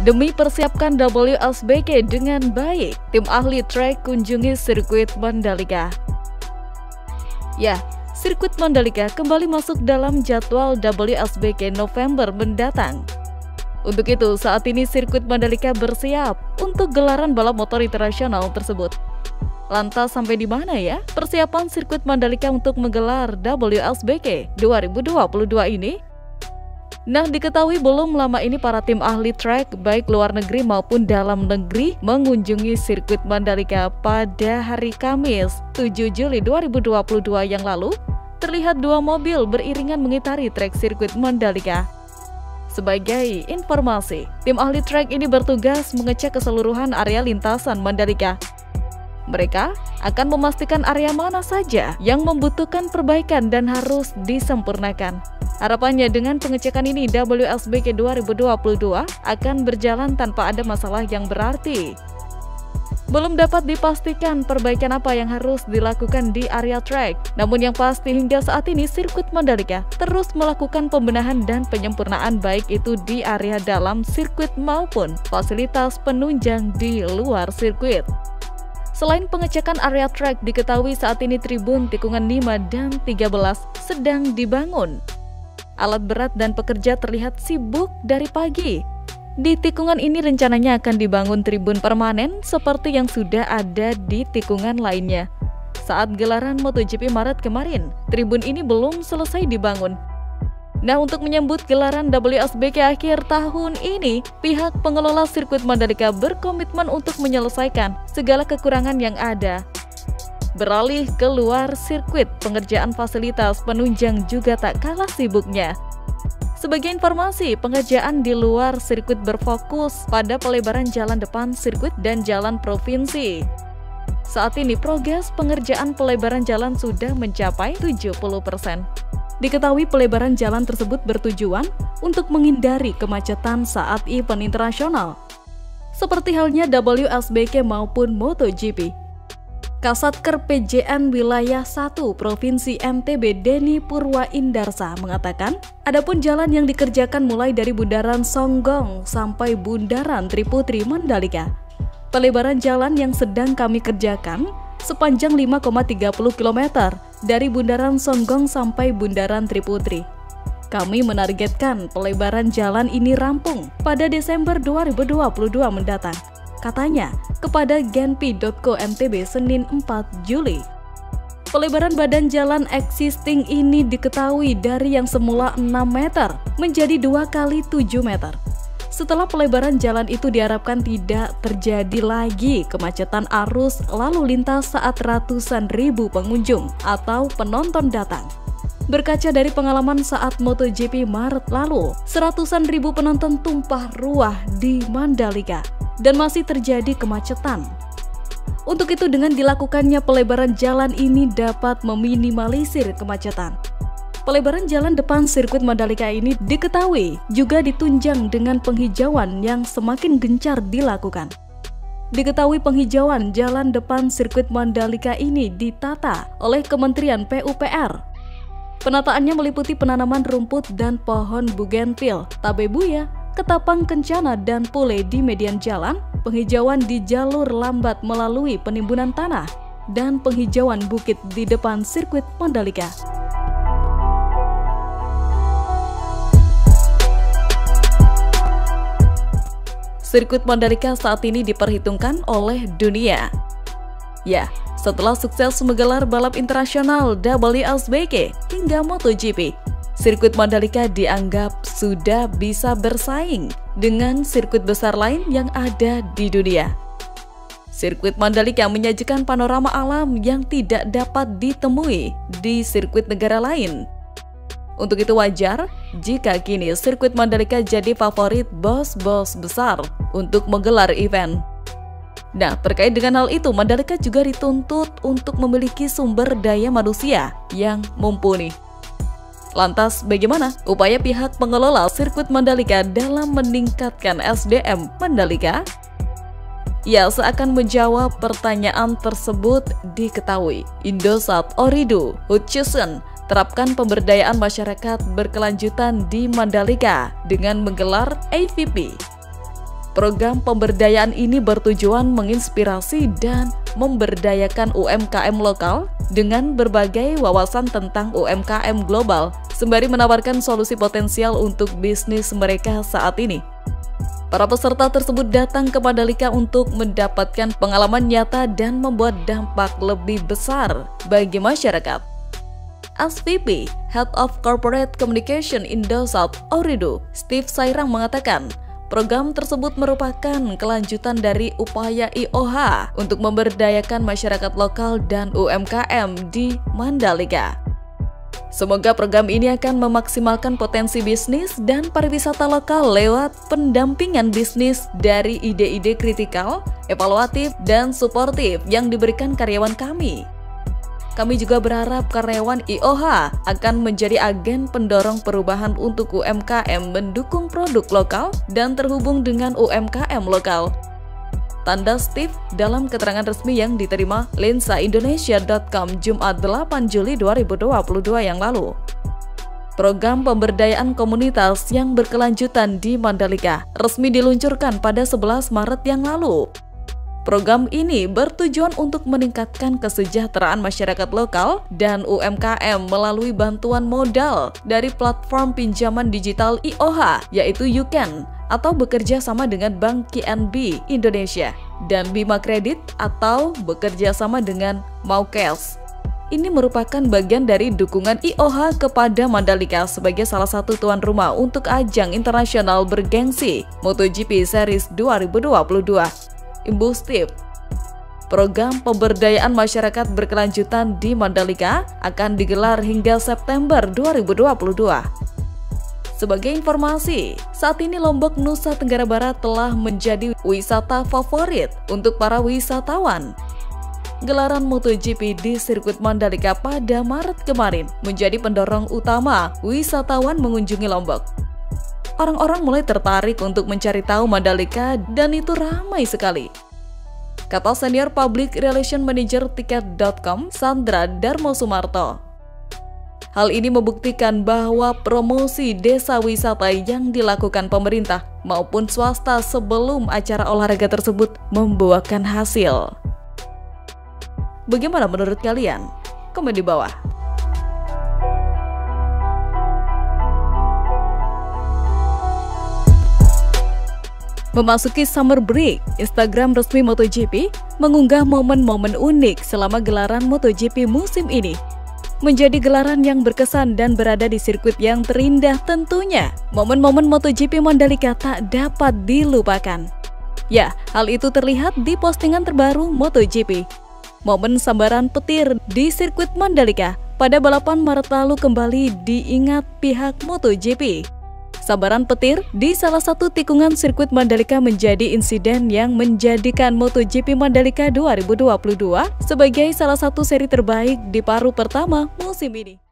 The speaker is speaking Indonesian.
Demi persiapkan WSBK dengan baik, tim ahli trek kunjungi sirkuit Mandalika. Ya, sirkuit Mandalika kembali masuk dalam jadwal WSBK November mendatang. Untuk itu, saat ini sirkuit Mandalika bersiap untuk gelaran balap motor internasional tersebut. Lantas sampai di mana ya persiapan sirkuit Mandalika untuk menggelar WSBK 2022 ini? Nah, diketahui belum lama ini para tim ahli trek baik luar negeri maupun dalam negeri mengunjungi sirkuit Mandalika pada hari Kamis 7 Juli 2022 yang lalu. Terlihat dua mobil beriringan mengitari trek sirkuit Mandalika. Sebagai informasi, tim ahli trek ini bertugas mengecek keseluruhan area lintasan Mandalika. Mereka akan memastikan area mana saja yang membutuhkan perbaikan dan harus disempurnakan. Harapannya dengan pengecekan ini WSBK 2022 akan berjalan tanpa ada masalah yang berarti. Belum dapat dipastikan perbaikan apa yang harus dilakukan di area track. Namun yang pasti hingga saat ini sirkuit Mandalika terus melakukan pembenahan dan penyempurnaan baik itu di area dalam sirkuit maupun fasilitas penunjang di luar sirkuit. Selain pengecekan area track, diketahui saat ini tribun tikungan 5 dan 13 sedang dibangun. Alat berat dan pekerja terlihat sibuk dari pagi. Di tikungan ini rencananya akan dibangun tribun permanen seperti yang sudah ada di tikungan lainnya. Saat gelaran MotoGP Maret kemarin, tribun ini belum selesai dibangun. Nah, untuk menyambut gelaran WSBK akhir tahun ini, pihak pengelola sirkuit Mandalika berkomitmen untuk menyelesaikan segala kekurangan yang ada. Beralih ke luar sirkuit, pengerjaan fasilitas penunjang juga tak kalah sibuknya. Sebagai informasi, pengerjaan di luar sirkuit berfokus pada pelebaran jalan depan sirkuit dan jalan provinsi. Saat ini progres pengerjaan pelebaran jalan sudah mencapai 70%. Diketahui pelebaran jalan tersebut bertujuan untuk menghindari kemacetan saat event internasional, seperti halnya WSBK maupun MotoGP. Kasatker PJN Wilayah 1 Provinsi NTB Denny Purwaindarsa mengatakan, adapun jalan yang dikerjakan mulai dari Bundaran Songgong sampai Bundaran Triputri Mandalika. Pelebaran jalan yang sedang kami kerjakan sepanjang 5,30 km dari Bundaran Songgong sampai Bundaran Triputri. Kami menargetkan pelebaran jalan ini rampung pada Desember 2022 mendatang, katanya kepada genpi.co NTB Senin 4 Juli. Pelebaran badan jalan existing ini diketahui dari yang semula 6 meter menjadi 2 kali 7 meter. Setelah pelebaran jalan itu diharapkan tidak terjadi lagi kemacetan arus lalu lintas saat ratusan ribu pengunjung atau penonton datang. Berkaca dari pengalaman saat MotoGP Maret lalu, seratusan ribu penonton tumpah ruah di Mandalika dan masih terjadi kemacetan. Untuk itu dengan dilakukannya pelebaran jalan ini dapat meminimalisir kemacetan. Pelebaran jalan depan sirkuit Mandalika ini diketahui juga ditunjang dengan penghijauan yang semakin gencar dilakukan. Diketahui penghijauan jalan depan sirkuit Mandalika ini ditata oleh Kementerian PUPR. Penataannya meliputi penanaman rumput dan pohon bugenvil, tabebuya, ketapang kencana dan pule di median jalan, penghijauan di jalur lambat melalui penimbunan tanah, dan penghijauan bukit di depan sirkuit Mandalika. Sirkuit Mandalika saat ini diperhitungkan oleh dunia. Ya, setelah sukses menggelar balap internasional WSBK hingga MotoGP, sirkuit Mandalika dianggap sudah bisa bersaing dengan sirkuit besar lain yang ada di dunia. Sirkuit Mandalika menyajikan panorama alam yang tidak dapat ditemui di sirkuit negara lain. Untuk itu wajar jika kini sirkuit Mandalika jadi favorit bos-bos besar untuk menggelar event. Nah, terkait dengan hal itu, Mandalika juga dituntut untuk memiliki sumber daya manusia yang mumpuni. Lantas, bagaimana upaya pihak pengelola sirkuit Mandalika dalam meningkatkan SDM Mandalika? Ya, seakan menjawab pertanyaan tersebut diketahui Indosat Ooredoo Hutchison terapkan pemberdayaan masyarakat berkelanjutan di Mandalika dengan menggelar AVP. Program pemberdayaan ini bertujuan menginspirasi dan memberdayakan UMKM lokal dengan berbagai wawasan tentang UMKM global, sembari menawarkan solusi potensial untuk bisnis mereka saat ini. Para peserta tersebut datang ke Mandalika untuk mendapatkan pengalaman nyata dan membuat dampak lebih besar bagi masyarakat. SVP, Head of Corporate Communication Indosat Ooredoo, Steve Sairang mengatakan, program tersebut merupakan kelanjutan dari upaya IOH untuk memberdayakan masyarakat lokal dan UMKM di Mandalika. Semoga program ini akan memaksimalkan potensi bisnis dan pariwisata lokal lewat pendampingan bisnis dari ide-ide kritikal, evaluatif, dan suportif yang diberikan karyawan kami. Kami juga berharap karyawan IOH akan menjadi agen pendorong perubahan untuk UMKM mendukung produk lokal dan terhubung dengan UMKM lokal. Tanda Steve dalam keterangan resmi yang diterima lensaindonesia.com Jumat 8 Juli 2022 yang lalu. Program pemberdayaan komunitas yang berkelanjutan di Mandalika resmi diluncurkan pada 11 Maret yang lalu. Program ini bertujuan untuk meningkatkan kesejahteraan masyarakat lokal dan UMKM melalui bantuan modal dari platform pinjaman digital IOH, yaitu YouCan, atau bekerja sama dengan Bank KNB Indonesia, dan Bima Kredit atau bekerja sama dengan Maukes. Ini merupakan bagian dari dukungan IOH kepada Mandalika sebagai salah satu tuan rumah untuk ajang internasional bergengsi MotoGP Series 2022. Imbu Steve, program pemberdayaan masyarakat berkelanjutan di Mandalika akan digelar hingga September 2022. Sebagai informasi, saat ini Lombok, Nusa Tenggara Barat telah menjadi wisata favorit untuk para wisatawan. Gelaran MotoGP di sirkuit Mandalika pada Maret kemarin menjadi pendorong utama wisatawan mengunjungi Lombok. Orang-orang mulai tertarik untuk mencari tahu Mandalika dan itu ramai sekali. Kata Senior Public Relation Manager Tiket.com, Sandra Darmo Sumarto. Hal ini membuktikan bahwa promosi desa wisata yang dilakukan pemerintah maupun swasta sebelum acara olahraga tersebut membuahkan hasil. Bagaimana menurut kalian? Komen di bawah. Memasuki summer break, Instagram resmi MotoGP mengunggah momen-momen unik selama gelaran MotoGP musim ini. Menjadi gelaran yang berkesan dan berada di sirkuit yang terindah tentunya, momen-momen MotoGP Mandalika tak dapat dilupakan. Ya, hal itu terlihat di postingan terbaru MotoGP. Momen sambaran petir di sirkuit Mandalika pada balapan Maret lalu kembali diingat pihak MotoGP. Sambaran petir di salah satu tikungan sirkuit Mandalika menjadi insiden yang menjadikan MotoGP Mandalika 2022 sebagai salah satu seri terbaik di paruh pertama musim ini.